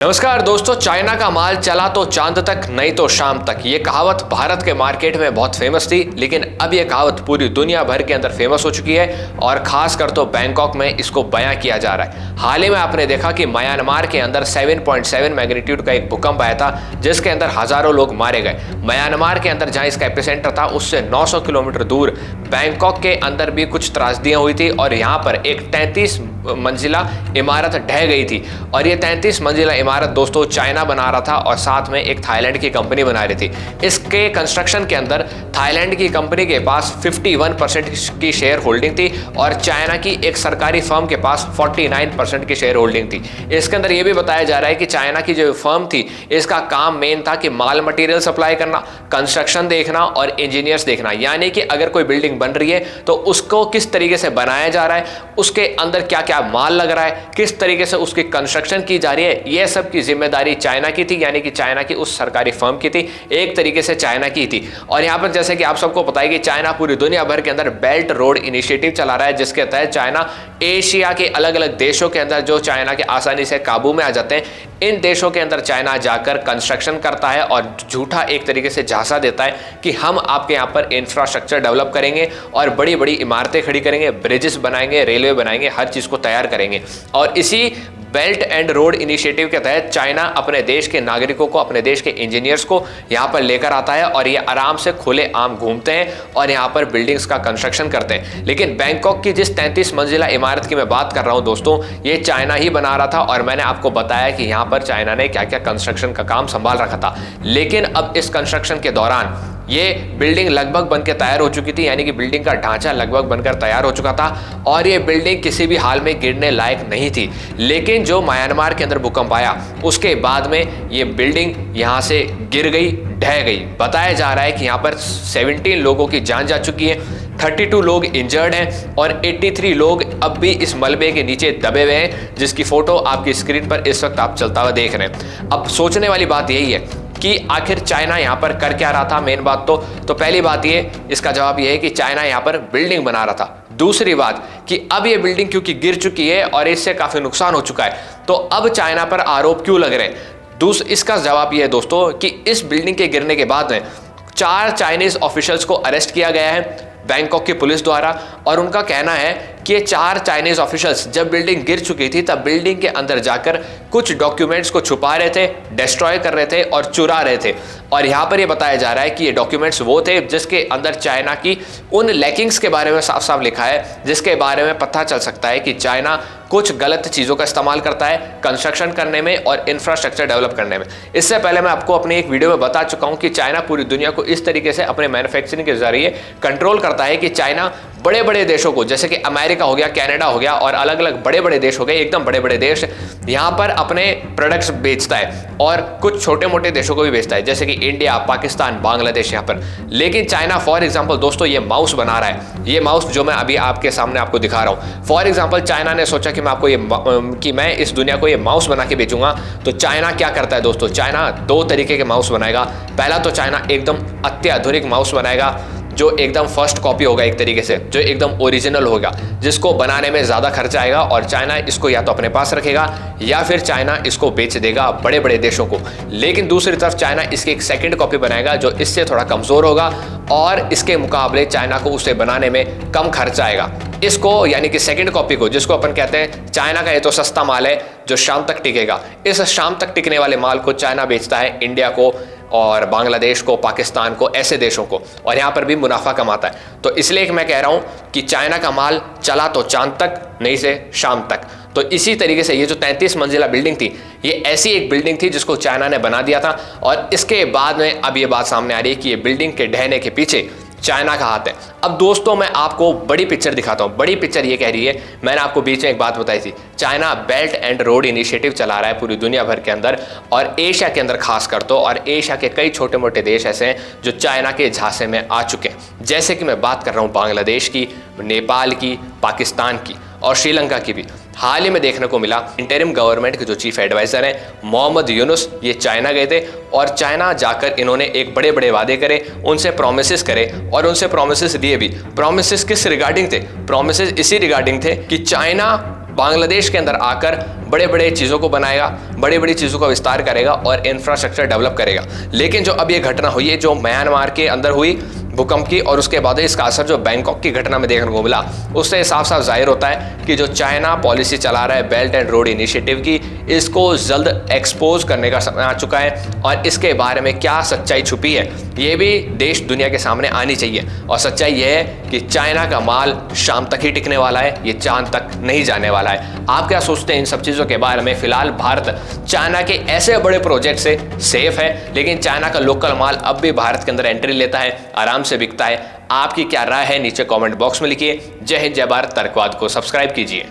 नमस्कार दोस्तों, चाइना का माल चला तो चांद तक नहीं तो शाम तक। ये कहावत भारत के मार्केट में बहुत फेमस थी, लेकिन अब ये कहावत पूरी दुनिया भर के अंदर फेमस हो चुकी है और खासकर तो बैंकॉक में इसको बयां किया जा रहा है। हाल ही में आपने देखा कि म्यांमार के अंदर 7.7 मैग्नीट्यूड का एक भूकंप आया था, जिसके अंदर हजारों लोग मारे गए। म्यांमार के अंदर जहां इसका एपिसेंटर था, उससे 900 किलोमीटर दूर बैंकॉक के अंदर भी कुछ त्रासदियां हुई थी और यहाँ पर एक 33 मंजिला इमारत ढह गई थी। और ये 33 मंजिला इमारत दोस्तों चाइना बना रहा था और साथ में एक थाईलैंड की कंपनी बना रही थी। इसके कंस्ट्रक्शन के अंदर थाईलैंड की कंपनी के पास 51% की शेयर होल्डिंग थी और चाइना की एक सरकारी फर्म के पास 49% की शेयर होल्डिंग थी। इसके अंदर यह भी बताया जा रहा है कि चाइना की जो फर्म थी, इसका काम मेन था कि माल मटेरियल सप्लाई करना, कंस्ट्रक्शन देखना और इंजीनियर्स देखना। यानी कि अगर कोई बिल्डिंग बन रही है तो उसको किस तरीके से बनाया जा रहा है, उसके अंदर क्या क्या माल लग रहा है, किस तरीके से उसकी कंस्ट्रक्शन की जा रही है, यह सब की जिम्मेदारी चाइना की थी। यानी कि चाइना की उस सरकारी फर्म की थी, एक तरीके से चाइना की थी। और यहां पर जैसे कि आप सबको पता है कि चाइना पूरी दुनिया भर के अंदर बेल्ट रोड इनिशिएटिव चला रहा है, जिसके तहत चाइना एशिया के अलग अलग देशों के अंदर जो चाइना के आसानी से काबू में आ जाते हैं, इन देशों के अंदर चाइना जाकर कंस्ट्रक्शन करता है और झूठा एक तरीके से झांसा देता है कि हम आपके यहाँ पर इंफ्रास्ट्रक्चर डेवलप करेंगे और बड़ी बड़ी इमारतें खड़ी करेंगे, ब्रिजेस बनाएंगे, रेलवे बनाएंगे, हर चीज़ को तैयार करेंगे। और इसी बेल्ट एंड रोड इनिशिएटिव के तहत चाइना अपने देश के नागरिकों को, अपने देश के इंजीनियर्स को यहाँ पर लेकर आता है और ये आराम से खुले आम घूमते हैं और यहाँ पर बिल्डिंग्स का कंस्ट्रक्शन करते हैं। लेकिन बैंकॉक की जिस 33 मंजिला इमारत की मैं बात कर रहा हूँ दोस्तों, ये चाइना ही बना रहा था और मैंने आपको बताया कि यहाँ पर चाइना ने क्या क्या कंस्ट्रक्शन का काम संभाल रखा था। लेकिन अब इस कंस्ट्रक्शन के दौरान ये बिल्डिंग लगभग बनकर तैयार हो चुकी थी, यानी कि बिल्डिंग का ढांचा लगभग बनकर तैयार हो चुका था और ये बिल्डिंग किसी भी हाल में गिरने लायक नहीं थी। लेकिन जो म्यांमार के अंदर भूकंप आया, उसके बाद में ये बिल्डिंग यहाँ से गिर गई, ढह गई। बताया जा रहा है कि यहाँ पर 17 लोगों की जान जा चुकी है, 32 लोग इंजर्ड हैं और 83 लोग अब भी इस मलबे के नीचे दबे हुए हैं, जिसकी फोटो आपकी स्क्रीन पर इस वक्त आप चलता हुआ देख रहे हैं। अब सोचने वाली बात यही है कि आखिर चाइना यहाँ पर कर क्या रहा था। मेन बात तो पहली बात ये, इसका जवाब ये है कि चाइना यहाँ पर बिल्डिंग बना रहा था। दूसरी बात कि अब ये बिल्डिंग क्योंकि गिर चुकी है और इससे काफी नुकसान हो चुका है, तो अब चाइना पर आरोप क्यों लग रहे हैं। इसका जवाब ये है दोस्तों कि इस बिल्डिंग के गिरने के बाद में 4 चाइनीज ऑफिशियल्स को अरेस्ट किया गया है बैंकॉक की पुलिस द्वारा। और उनका कहना है कि 4 चाइनीज ऑफिशियल्स जब बिल्डिंग गिर चुकी थी तब बिल्डिंग के अंदर जाकर कुछ डॉक्यूमेंट्स को छुपा रहे थे, डिस्ट्रॉय कर रहे थे और चुरा रहे थे। और यहाँ पर ये बताया जा रहा है कि ये डॉक्यूमेंट्स वो थे जिसके अंदर चाइना की उन लैकिंग्स के बारे में साफ साफ लिखा है, जिसके बारे में पता चल सकता है कि चाइना कुछ गलत चीज़ों का इस्तेमाल करता है कंस्ट्रक्शन करने में और इंफ्रास्ट्रक्चर डेवलप करने में। इससे पहले मैं आपको अपनी एक वीडियो में बता चुका हूँ कि चाइना पूरी दुनिया को इस तरीके से अपने मैन्युफैक्चरिंग के जरिए कंट्रोल करता है कि चाइना बड़े बड़े देशों को, जैसे कि अमेरिका हो गया, कनाडा हो गया और अलग अलग बड़े बड़े देश हो गए, एकदम बड़े बड़े देश, यहाँ पर अपने प्रोडक्ट्स बेचता है और कुछ छोटे मोटे देशों को भी बेचता है, जैसे कि इंडिया, पाकिस्तान, बांग्लादेश यहाँ पर। लेकिन चाइना फॉर एग्जाम्पल दोस्तों ये माउस बना रहा है, ये माउस जो मैं अभी आपके सामने आपको दिखा रहा हूँ। फॉर एग्जाम्पल चाइना ने सोचा कि मैं इस दुनिया को ये माउस बना के बेचूंगा, तो चाइना क्या करता है दोस्तों, चाइना 2 तरीके के माउस बनाएगा। पहला तो चाइना एकदम अत्याधुनिक माउस बनाएगा जो एकदम फर्स्ट कॉपी होगा, एक तरीके से जो एकदम ओरिजिनल होगा, जिसको बनाने में ज़्यादा खर्चा आएगा और चाइना इसको या तो अपने पास रखेगा या फिर चाइना इसको बेच देगा बड़े बड़े देशों को। लेकिन दूसरी तरफ चाइना इसकी एक सेकंड कॉपी बनाएगा जो इससे थोड़ा कमज़ोर होगा और इसके मुकाबले चाइना को उसे बनाने में कम खर्चा आएगा। इसको यानी कि सेकंड कॉपी को, जिसको अपन कहते हैं चाइना का ये तो सस्ता माल है जो शाम तक टिकेगा, इस शाम तक टिकने वाले माल को चाइना बेचता है इंडिया को और बांग्लादेश को, पाकिस्तान को, ऐसे देशों को, और यहाँ पर भी मुनाफा कमाता है। तो इसलिए मैं कह रहा हूँ कि चाइना का माल चला तो चांद तक नहीं से शाम तक। तो इसी तरीके से ये जो 33 मंजिला बिल्डिंग थी, ये ऐसी एक बिल्डिंग थी जिसको चाइना ने बना दिया था और इसके बाद में अब ये बात सामने आ रही है कि ये बिल्डिंग के ढहने के पीछे चाइना का हाथ है। अब दोस्तों मैं आपको बड़ी पिक्चर दिखाता हूँ। बड़ी पिक्चर ये कह रही है, मैंने आपको बीच में एक बात बताई थी, China belt and road initiative चला रहा है पूरी दुनिया भर के अंदर और एशिया के अंदर खास कर तो, और एशिया के कई छोटे मोटे देश ऐसे हैं जो चाइना के झांसे में आ चुके हैं। जैसे कि मैं बात कर रहा हूँ बांग्लादेश की, नेपाल की, पाकिस्तान की और श्रीलंका की भी। हाल ही में देखने को मिला इंटरिम गवर्नमेंट के जो चीफ एडवाइजर हैं मोहम्मद यूनुस, ये चाइना गए थे और चाइना जाकर इन्होंने एक बड़े बड़े वादे करे, उनसे प्रोमिसेस करे और उनसे प्रोमिसेस दिए भी। प्रोमिसेस किस रिगार्डिंग थे? प्रोमिसेस इसी रिगार्डिंग थे कि चाइना बांग्लादेश के अंदर आकर बड़े बड़े चीज़ों को बनाएगा, बड़ी बड़ी चीज़ों का विस्तार करेगा और इंफ्रास्ट्रक्चर डेवलप करेगा। लेकिन जो अब ये घटना हुई है जो म्यांमार के अंदर हुई भूकंप की, और उसके बाद इसका असर जो बैंकॉक की घटना में देखने को मिला, उससे साफ साफ जाहिर होता है कि जो चाइना पॉलिसी चला रहा है बेल्ट एंड रोड इनिशिएटिव की, इसको जल्द एक्सपोज करने का समय आ चुका है। और इसके बारे में क्या सच्चाई छुपी है ये भी देश दुनिया के सामने आनी चाहिए। और सच्चाई यह है कि चाइना का माल शाम तक ही टिकने वाला है, ये चांद तक नहीं जाने वाला है। आप क्या सोचते हैं इन सब चीज़ों के बारे में? फिलहाल भारत चाइना के ऐसे बड़े प्रोजेक्ट से सेफ है, लेकिन चाइना का लोकल माल अब भी भारत के अंदर एंट्री लेता है, आराम से बिकता है। आपकी क्या राय है नीचे कमेंट बॉक्स में लिखिए। जय हिंद, जय भारत। तर्कवाद को सब्सक्राइब कीजिए।